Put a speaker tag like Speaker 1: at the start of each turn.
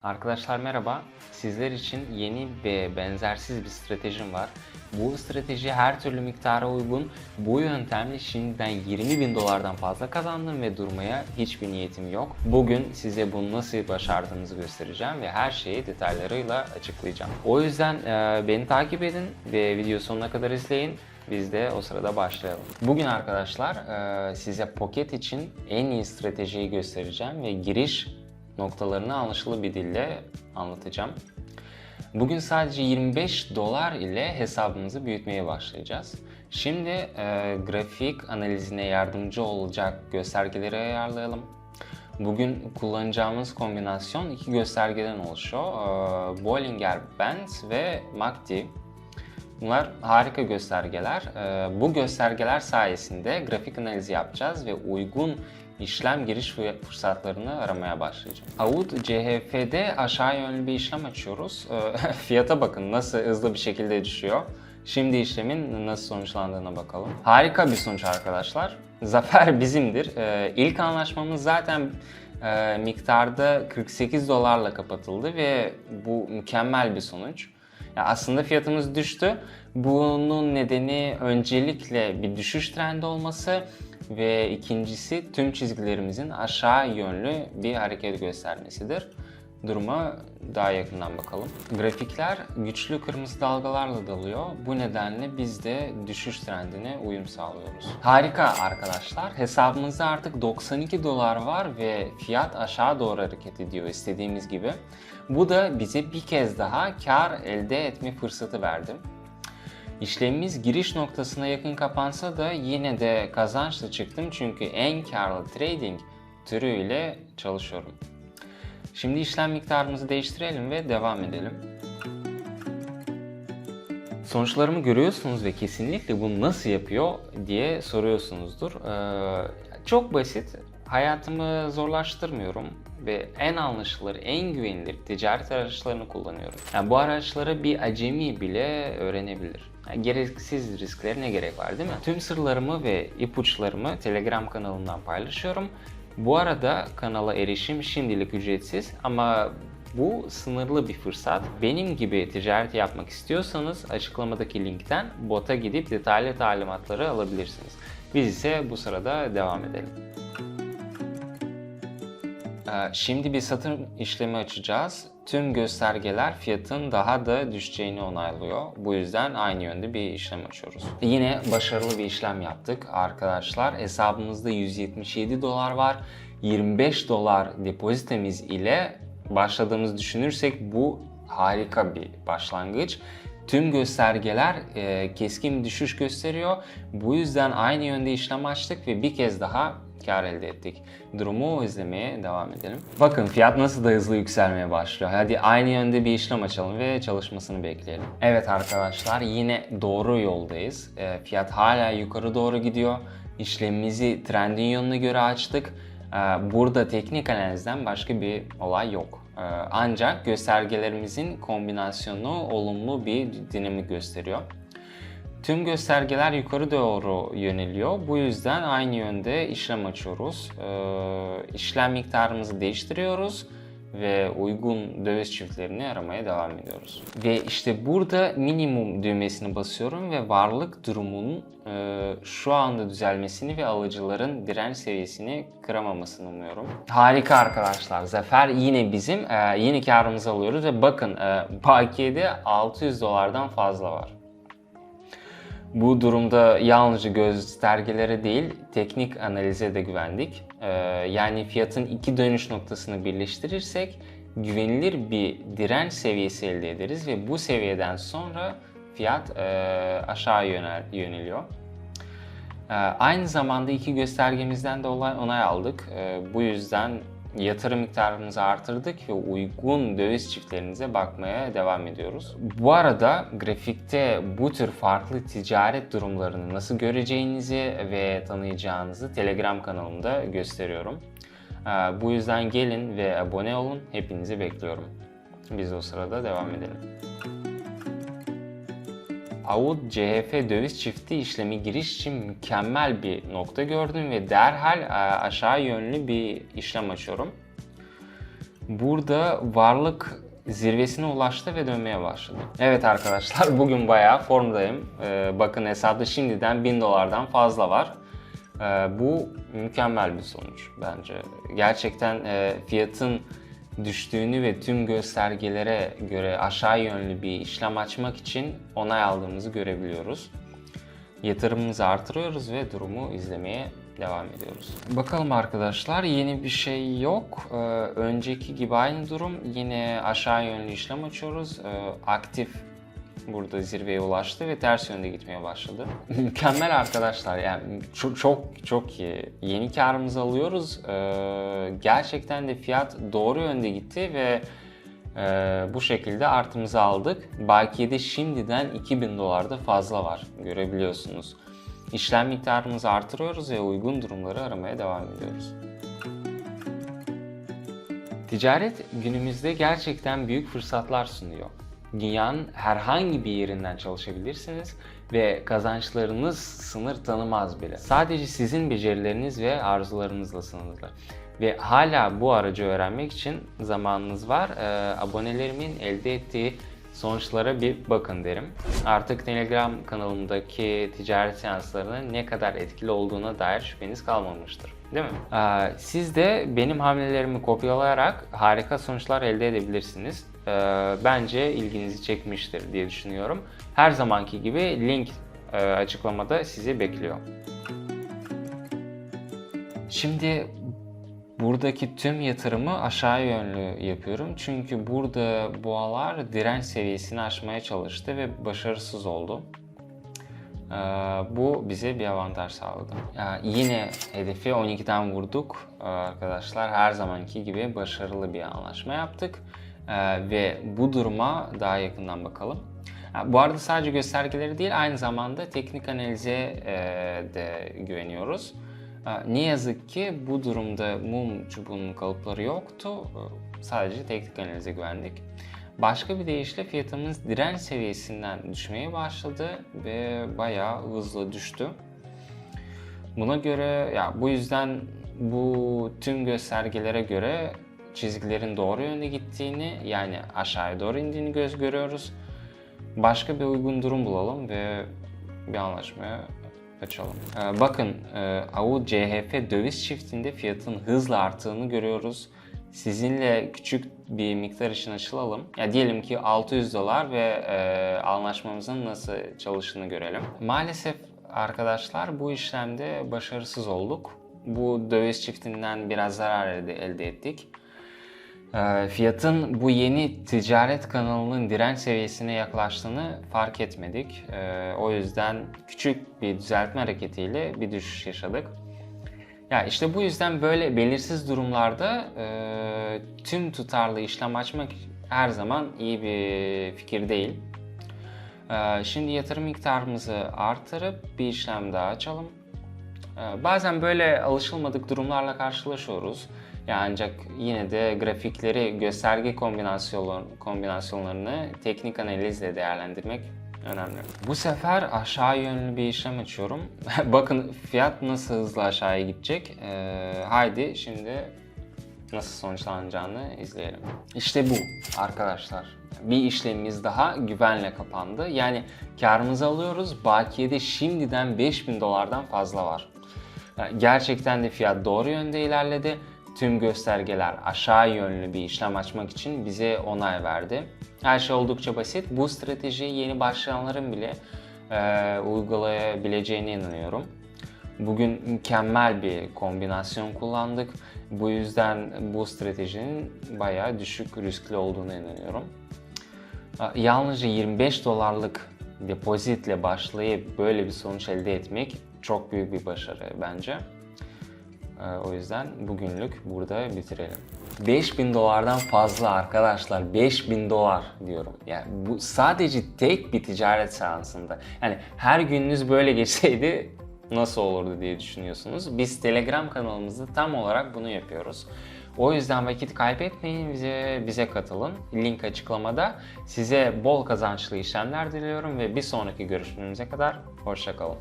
Speaker 1: Arkadaşlar merhaba. Sizler için yeni ve benzersiz bir stratejim var. Bu strateji her türlü miktara uygun. Bu yöntemle şimdiden 20 bin dolardan fazla kazandım ve durmaya hiçbir niyetim yok. Bugün size bunu nasıl başardığınızı göstereceğim ve her şeyi detaylarıyla açıklayacağım. O yüzden beni takip edin ve video sonuna kadar izleyin. Biz de o sırada başlayalım. Bugün arkadaşlar size Pocket için en iyi stratejiyi göstereceğim ve giriş noktalarını anlaşılır bir dille anlatacağım. Bugün sadece 25 dolar ile hesabımızı büyütmeye başlayacağız. Şimdi grafik analizine yardımcı olacak göstergeleri ayarlayalım. Bugün kullanacağımız kombinasyon iki göstergeden oluşuyor. Bollinger Bands ve MACD. Bunlar harika göstergeler. Bu göstergeler sayesinde grafik analizi yapacağız ve uygun işlem giriş fırsatlarını aramaya başlayacağım. AUD CHF'de aşağı yönlü bir işlem açıyoruz. Fiyata bakın nasıl hızlı bir şekilde düşüyor. Şimdi işlemin nasıl sonuçlandığına bakalım. Harika bir sonuç arkadaşlar. Zafer bizimdir. İlk anlaşmamız zaten miktarda 48 dolarla kapatıldı ve bu mükemmel bir sonuç. Ya aslında fiyatımız düştü. Bunun nedeni öncelikle bir düşüş trendi olması ve ikincisi tüm çizgilerimizin aşağı yönlü bir hareket göstermesidir. Duruma daha yakından bakalım. Grafikler güçlü kırmızı dalgalarla dalıyor. Bu nedenle biz de düşüş trendine uyum sağlıyoruz. Harika arkadaşlar. Hesabımızda artık 92 dolar var ve fiyat aşağı doğru hareket ediyor istediğimiz gibi. Bu da bize bir kez daha kar elde etme fırsatı verdi. İşlemimiz giriş noktasına yakın kapansa da yine de kazançlı çıktım çünkü en karlı trading türüyle çalışıyorum. Şimdi işlem miktarımızı değiştirelim ve devam edelim. Sonuçlarımı görüyorsunuz ve kesinlikle bunu nasıl yapıyor diye soruyorsunuzdur. Çok basit. Hayatımı zorlaştırmıyorum ve en anlaşılır, en güvenilir ticaret araçlarını kullanıyorum. Yani bu araçları bir acemi bile öğrenebilir. Yani gereksiz risklere ne gerek var değil mi? Tüm sırlarımı ve ipuçlarımı Telegram kanalımdan paylaşıyorum. Bu arada kanala erişim şimdilik ücretsiz ama bu sınırlı bir fırsat. Benim gibi ticaret yapmak istiyorsanız açıklamadaki linkten bota gidip detaylı talimatları alabilirsiniz. Biz ise bu sırada devam edelim. Şimdi bir satım işlemi açacağız. Tüm göstergeler fiyatın daha da düşeceğini onaylıyor. Bu yüzden aynı yönde bir işlem açıyoruz. Yine başarılı bir işlem yaptık arkadaşlar. Hesabımızda 177 dolar var. 25 dolar depozitemiz ile başladığımızı düşünürsek bu harika bir başlangıç. Tüm göstergeler keskin bir düşüş gösteriyor. Bu yüzden aynı yönde işlem açtık ve bir kez daha kar elde ettik. Durumu izlemeye devam edelim. Bakın fiyat nasıl da hızlı yükselmeye başlıyor. Hadi aynı yönde bir işlem açalım ve çalışmasını bekleyelim. Evet arkadaşlar yine doğru yoldayız. Fiyat hala yukarı doğru gidiyor. İşlemimizi trendin yönüne göre açtık. Burada teknik analizden başka bir olay yok. Ancak göstergelerimizin kombinasyonu olumlu bir dinamik gösteriyor. Tüm göstergeler yukarı doğru yöneliyor. Bu yüzden aynı yönde işlem açıyoruz. İşlem miktarımızı değiştiriyoruz ve uygun döviz çiftlerini aramaya devam ediyoruz. Ve işte burada minimum düğmesini basıyorum ve varlık durumunun şu anda düzelmesini ve alıcıların direnç seviyesini kıramamasını umuyorum. Harika arkadaşlar. Zafer yine bizim. Yine karımızı alıyoruz ve bakın bakiyede 600 dolardan fazla var. Bu durumda yalnızca göstergelere değil, teknik analize de güvendik. Yani fiyatın iki dönüş noktasını birleştirirsek güvenilir bir direnç seviyesi elde ederiz ve bu seviyeden sonra fiyat aşağı yöneliyor. Aynı zamanda iki göstergemizden de onay aldık. Bu yüzden yatırım miktarımızı artırdık ve uygun döviz çiftlerinize bakmaya devam ediyoruz. Bu arada grafikte bu tür farklı ticaret durumlarını nasıl göreceğinizi ve tanıyacağınızı Telegram kanalımda gösteriyorum. Bu yüzden gelin ve abone olun. Hepinizi bekliyorum. Biz de o sırada devam edelim. AUD CHF döviz çifti işlemi giriş için mükemmel bir nokta gördüm ve derhal aşağı yönlü bir işlem açıyorum. burada varlık zirvesine ulaştı ve dönmeye başladı. Evet arkadaşlar, bugün bayağı formdayım. Bakın hesapta şimdiden 1000 dolardan fazla var. Bu mükemmel bir sonuç bence. Gerçekten fiyatın düştüğünü ve tüm göstergelere göre aşağı yönlü bir işlem açmak için onay aldığımızı görebiliyoruz. Yatırımımızı artırıyoruz ve durumu izlemeye devam ediyoruz. Bakalım arkadaşlar, yeni bir şey yok. Önceki gibi aynı durum. Yine aşağı yönlü işlem açıyoruz. Aktif burada zirveye ulaştı ve ters yönde gitmeye başladı. Mükemmel arkadaşlar, yani çok iyi. Yeni karımızı alıyoruz. Gerçekten de fiyat doğru yönde gitti ve bu şekilde artımızı aldık. Bakiyede şimdiden 2000 dolarda fazla var, görebiliyorsunuz. İşlem miktarımızı artırıyoruz ve uygun durumları aramaya devam ediyoruz. Ticaret günümüzde gerçekten büyük fırsatlar sunuyor. Dünyanın herhangi bir yerinden çalışabilirsiniz ve kazançlarınız sınır tanımaz bile. Sadece sizin becerileriniz ve arzularınızla sınırlı. Ve hala bu aracı öğrenmek için zamanınız var. Abonelerimin elde ettiği sonuçlara bir bakın derim. Artık Telegram kanalımdaki ticaret seanslarının ne kadar etkili olduğuna dair şüpheniz kalmamıştır. Değil mi? Siz de benim hamlelerimi kopyalayarak harika sonuçlar elde edebilirsiniz. Bence ilginizi çekmiştir diye düşünüyorum. Her zamanki gibi link açıklamada sizi bekliyor. Şimdi buradaki tüm yatırımı aşağı yönlü yapıyorum. Çünkü burada boğalar direnç seviyesini aşmaya çalıştı ve başarısız oldu. Bu bize bir avantaj sağladı. Yine hedefi 12'den vurduk. Arkadaşlar, her zamanki gibi başarılı bir anlaşma yaptık. Ve bu duruma daha yakından bakalım. Bu arada sadece göstergeleri değil, aynı zamanda teknik analize de güveniyoruz. Ne yazık ki bu durumda mum çubuğunun kalıpları yoktu. Sadece teknik analize güvendik. Başka bir deyişle fiyatımız direnç seviyesinden düşmeye başladı ve bayağı hızlı düştü. Buna göre, bu yüzden bu tüm göstergelere göre çizgilerin doğru yönde gittiğini, yani aşağıya doğru indiğini görüyoruz. Başka bir uygun durum bulalım ve bir anlaşmaya açalım. Bakın, AUD CHF döviz çiftinde fiyatın hızla arttığını görüyoruz. Sizinle küçük bir miktar için açılalım. Diyelim ki 600 dolar ve anlaşmamızın nasıl çalıştığını görelim. Maalesef arkadaşlar, bu işlemde başarısız olduk. Bu döviz çiftinden biraz zarar elde ettik. Fiyatın bu yeni ticaret kanalının direnç seviyesine yaklaştığını fark etmedik. O yüzden küçük bir düzeltme hareketiyle bir düşüş yaşadık. İşte bu yüzden böyle belirsiz durumlarda tüm tutarlı işlem açmak her zaman iyi bir fikir değil. Şimdi yatırım miktarımızı artırıp bir işlem daha açalım. Bazen böyle alışılmadık durumlarla karşılaşıyoruz. Ancak yine de grafikleri, gösterge kombinasyonlarını teknik analizle değerlendirmek önemli. Bu sefer aşağı yönlü bir işlem açıyorum. Bakın fiyat nasıl hızlı aşağıya gidecek. Haydi şimdi nasıl sonuçlanacağını izleyelim. İşte bu arkadaşlar. Bir işlemimiz daha güvenle kapandı. Yani karımızı alıyoruz. Bakiyede şimdiden 5000 dolardan fazla var. Gerçekten de fiyat doğru yönde ilerledi. Tüm göstergeler aşağı yönlü bir işlem açmak için bize onay verdi. Her şey oldukça basit. Bu stratejiyi yeni başlayanların bile uygulayabileceğine inanıyorum. Bugün mükemmel bir kombinasyon kullandık. Bu yüzden bu stratejinin bayağı düşük riskli olduğuna inanıyorum. Yalnızca 25 dolarlık depozitle başlayıp böyle bir sonuç elde etmek çok büyük bir başarı bence. O yüzden bugünlük burada bitirelim. 5000 dolardan fazla arkadaşlar, 5000 dolar diyorum. Bu sadece tek bir ticaret seansında. Her gününüz böyle geçseydi nasıl olurdu diye düşünüyorsunuz. Biz Telegram kanalımızda tam olarak bunu yapıyoruz. O yüzden vakit kaybetmeyin, bize katılın. Link açıklamada. Size bol kazançlı işlemler diliyorum ve bir sonraki görüşmemize kadar hoşça kalın.